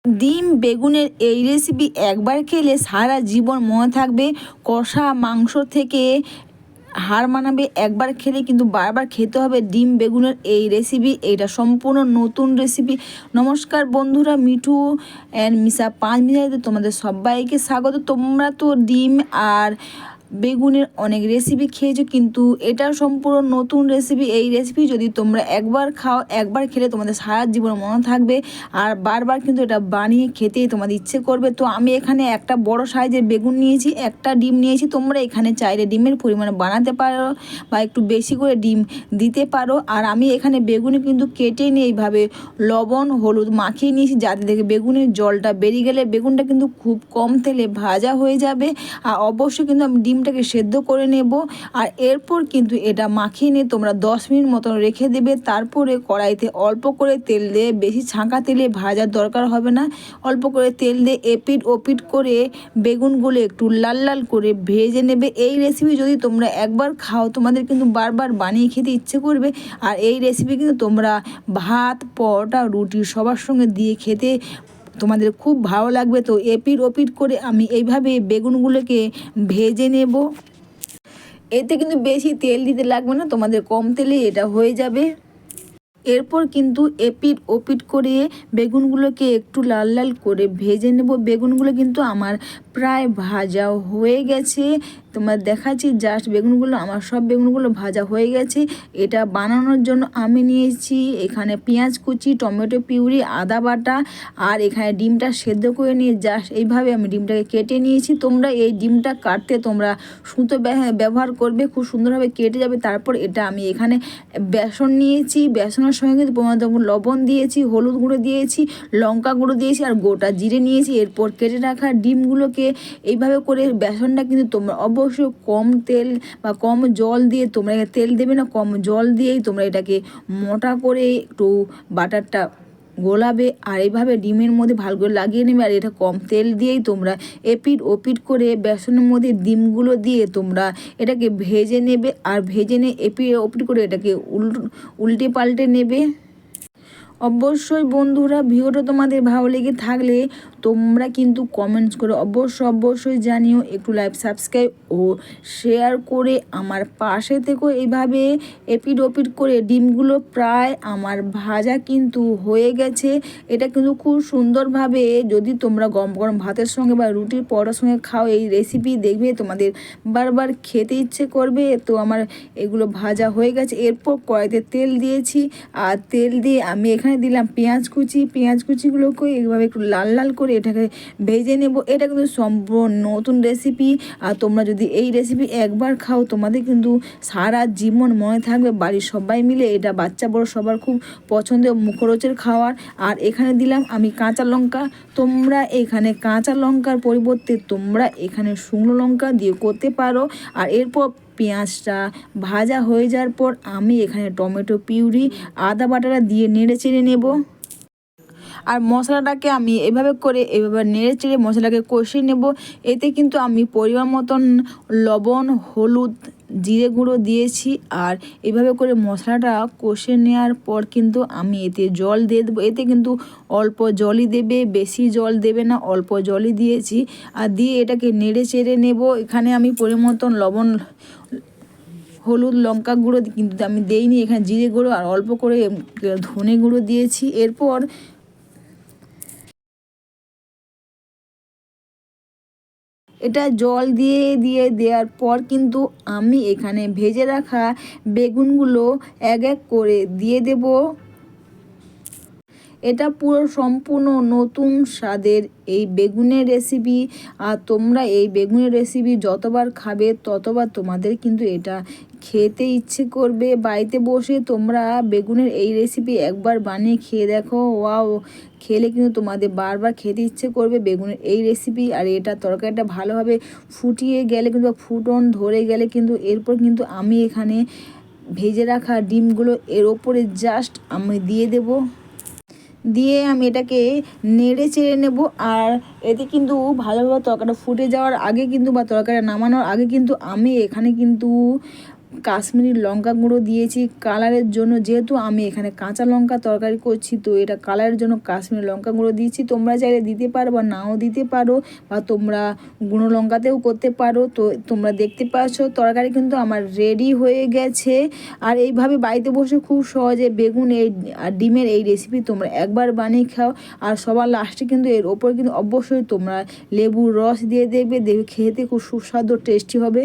ডিম বেগুনের এই রেসিপি একবার খেলে সারা জীবন মনে থাকবে। কষা মাংস থেকে হার মানাবে। একবার খেলে কিন্তু বারবার খেতে হবে ডিম বেগুনের এই রেসিপি। এটা সম্পূর্ণ নতুন রেসিপি। নমস্কার বন্ধুরা, মিঠু অ্যান্ড মিশা 5 মিনিটে তোমাদের সবাইকে স্বাগত। তোমরা তো ডিম আর বেগুনের অনেক রেসিপি খেয়েছো, কিন্তু এটা সম্পূর্ণ নতুন রেসিপি। এই রেসিপি যদি তোমরা একবার খাও, একবার খেলে তোমাদের সারা জীবন মনে থাকবে আর বারবার কিন্তু এটা বানিয়ে খেতেই তোমাদের ইচ্ছে করবে। তো আমি এখানে একটা বড় সাইজের বেগুন নিয়েছি, একটা ডিম নিয়েছি। তোমরা এখানে চাইলে ডিমের পরিমাণ বানাতে পারো বা একটু বেশি করে ডিম দিতে পারো। আর আমি এখানে বেগুনে কিন্তু কেটে নিয়ে এইভাবে লবণ হলুদ মাখিয়ে নিয়েছি, যাতে থেকে বেগুনের জলটা বেরিয়ে গেলে বেগুনটা কিন্তু খুব কম তেলে ভাজা হয়ে যাবে। আর অবশ্যই কিন্তু আমি ডিমটাকে সেদ্ধ করে নেব। আর এরপর কিন্তু এটা মাখিয়ে নিয়ে তোমরা 10 মিনিট মতন রেখে দেবে। তারপরে কড়াইতে অল্প করে তেল দিয়ে, বেশি ছাঁকা তেলে ভাজার দরকার হবে না, অল্প করে তেল দিয়ে এপিট ওপিট করে বেগুনগুলো একটু লাল লাল করে ভেজে নেবে। এই রেসিপি যদি তোমরা একবার খাও, তোমাদের কিন্তু বারবার বানিয়ে খেতে ইচ্ছে করবে। আর এই রেসিপি কিন্তু তোমরা ভাত, পরোটা, রুটি সবার সঙ্গে দিয়ে খেতে তোমাদের খুব ভালো লাগবে। তো এপিট ওপিট করে আমি এইভাবে বেগুনগুলোকে ভেজে নেব। এতে কিন্তু বেশি তেল দিতে লাগবে না, তোমাদের কম তেলে এটা হয়ে যাবে। এরপর কিন্তু এপিট ওপিট করে বেগুনগুলোকে একটু লাল লাল করে ভেজে নেব। বেগুনগুলো কিন্তু আমার প্রায় ভাজা হয়ে গেছে। তোমার দেখাচ্ছি জাস্ট বেগুনগুলো, আমার সব বেগুনগুলো ভাজা হয়ে গেছে। এটা বানানোর জন্য আমি নিয়েছি এখানে পেঁয়াজ কুচি, টমেটো পিউরি, আদা বাটা আর এখানে ডিমটা সেদ্ধ করে নিয়ে জাস্ট এইভাবে আমি ডিমটাকে কেটে নিয়েছি। তোমরা এই ডিমটা কাটতে তোমরা সুতো ব্যবহার করবে, খুব সুন্দরভাবে কেটে যাবে। তারপর এটা আমি এখানে বেসন নিয়েছি, বেসনের সঙ্গে কিন্তু লবণ দিয়েছি, হলুদ গুঁড়ো দিয়েছি, লঙ্কা গুঁড়ো দিয়েছি আর গোটা জিরে নিয়েছি। এরপর কেটে রাখা ডিমগুলোকে এইভাবে করে বেসনটা কিন্তু তোমরা অবশ্যই কম তেল বা কম জল দিয়ে, তোমরা তেল দেবে না, কম জল দিয়েই তোমরা এটাকে মোটা করে একটু বাটারটা গোলাবে আর এইভাবে ডিমের মধ্যে ভালো করে লাগিয়ে নেবে। আর এটা কম তেল দিয়েই তোমরা এপিট ওপিট করে বেসনের মধ্যে ডিমগুলো দিয়ে তোমরা এটাকে ভেজে নেবে। আর ভেজে নিয়ে এপিট ওপিট করে এটাকে উল্টে পাল্টে নেবে। অবশ্যই বন্ধুরা, ভিডিওটা তোমাদের ভালো লেগে থাকলে তোমরা কিন্তু কমেন্টস করে অবশ্যই জানিও। একটু লাইক, সাবস্ক্রাইব ও শেয়ার করে আমার পাশে থেকো। এইভাবে এপিট ওপিট করে ডিমগুলো প্রায় আমার ভাজা কিন্তু হয়ে গেছে। এটা কিন্তু খুব সুন্দরভাবে যদি তোমরা গরম গরম ভাতের সঙ্গে বা রুটির পরোটার সঙ্গে খাও, এই রেসিপি দেখবে তোমাদের বারবার খেতে ইচ্ছে করবে। তো আমার এগুলো ভাজা হয়ে গেছে। এরপর কড়াইতে তেল দিয়েছি আর তেল দিয়ে আমি এখানে দিলাম পেঁয়াজ কুচি। পেঁয়াজ কুচিগুলোকে এইভাবে একটু লাল লাল করে এটাকে ভেজে নেব। এটা কিন্তু সম্পূর্ণ নতুন রেসিপি। আর তোমরা যদি এই রেসিপি একবার খাও, তোমাদের কিন্তু সারা জীবন মনে থাকবে। বাড়ির সবাই মিলে এটা বাচ্চা বড় সবার খুব পছন্দের মুখরোচের খাবার। আর এখানে দিলাম আমি কাঁচা লঙ্কা। তোমরা এখানে কাঁচা লঙ্কার পরিবর্তে তোমরা এখানে শুকনো লঙ্কা দিয়ে করতে পারো। আর এরপর পেঁয়াজটা ভাজা হয়ে যাওয়ার পর আমি এখানে টমেটো পিউরি, আদা বাটাটা দিয়ে নেড়ে চেড়ে নেব। আর মশলাটাকে আমি এভাবে নেড়ে চেড়ে মশলাকে কষিয়ে নেব। এতে কিন্তু আমি পরিমাণ মতন লবণ, হলুদ, জিরে গুঁড়ো দিয়েছি। আর এভাবে করে মশলাটা কষে নেওয়ার পর কিন্তু আমি এতে জল দিয়ে দেবো। এতে কিন্তু অল্প জলই দেবে, বেশি জল দেবে না, অল্প জলই দিয়েছি। আর দিয়ে এটাকে নেড়ে চেড়ে নেব। এখানে আমি পরিমাণ মতন লবণ, হলুদ, লঙ্কা গুঁড়ো কিন্তু আমি দেইনি, এখানে জিরে গুঁড়ো আর অল্প করে ধনে গুঁড়ো দিয়েছি। এরপর এটা জল দিয়ে দেওয়ার পর কিন্তু আমি এখানে ভেজে রাখা বেগুনগুলো এক এক করে দিয়ে দেব। এটা পুরো সম্পূর্ণ নতুন স্বাদের এই বেগুনের রেসিপি। আর তোমরা এই বেগুনের রেসিপি যতবার খাবে ততবার তোমাদের কিন্তু এটা খেতে ইচ্ছে করবে। বাড়িতে বসে তোমরা বেগুনের এই রেসিপি একবার বানিয়ে খেয়ে দেখো, ওয়াও! খেলে কিন্তু তোমাদের বারবার খেতে ইচ্ছে করবে বেগুনের এই রেসিপি। আর এটা তরকারিটা ভালোভাবে ফুটিয়ে গেলে কিন্তু ফুটন ধরে গেলে কিন্তু এরপর কিন্তু আমি এখানে ভেজে রাখা ডিমগুলো এর ওপরে জাস্ট আমি দিয়ে দেবো। দিয়ে আমি এটাকে নেড়ে চেড়ে নেব। আর এতে কিন্তু ভালোভাবে তরকারিটা ফুটে যাওয়ার আগে কিন্তু বা তরকারিটা নামানোর আগে কিন্তু আমি এখানে কিন্তু কাশ্মীরি লঙ্কা গুঁড়ো দিয়েছি কালারের জন্য, যেহেতু আমি এখানে কাঁচা লঙ্কা তরকারি করছি তো এটা কালারের জন্য কাশ্মীরি লঙ্কা গুঁড়ো দিয়েছি। তোমরা চাইলে দিতে পারো বা নাও দিতে পারো, বা তোমরা গুঁড়ো লঙ্কাতেও করতে পারো। তো তোমরা দেখতে পাচ্ছ তরকারি কিন্তু আমার রেডি হয়ে গেছে। আর এইভাবে বাড়িতে বসে খুব সহজে বেগুন আর ডিমের এই রেসিপি তোমরা একবার বানিয়ে খাও। আর সবার লাস্টে কিন্তু এর ওপর কিন্তু অবশ্যই তোমরা লেবুর রস দিয়ে দেখবে, খেতে খুব সুস্বাদু টেস্টি হবে।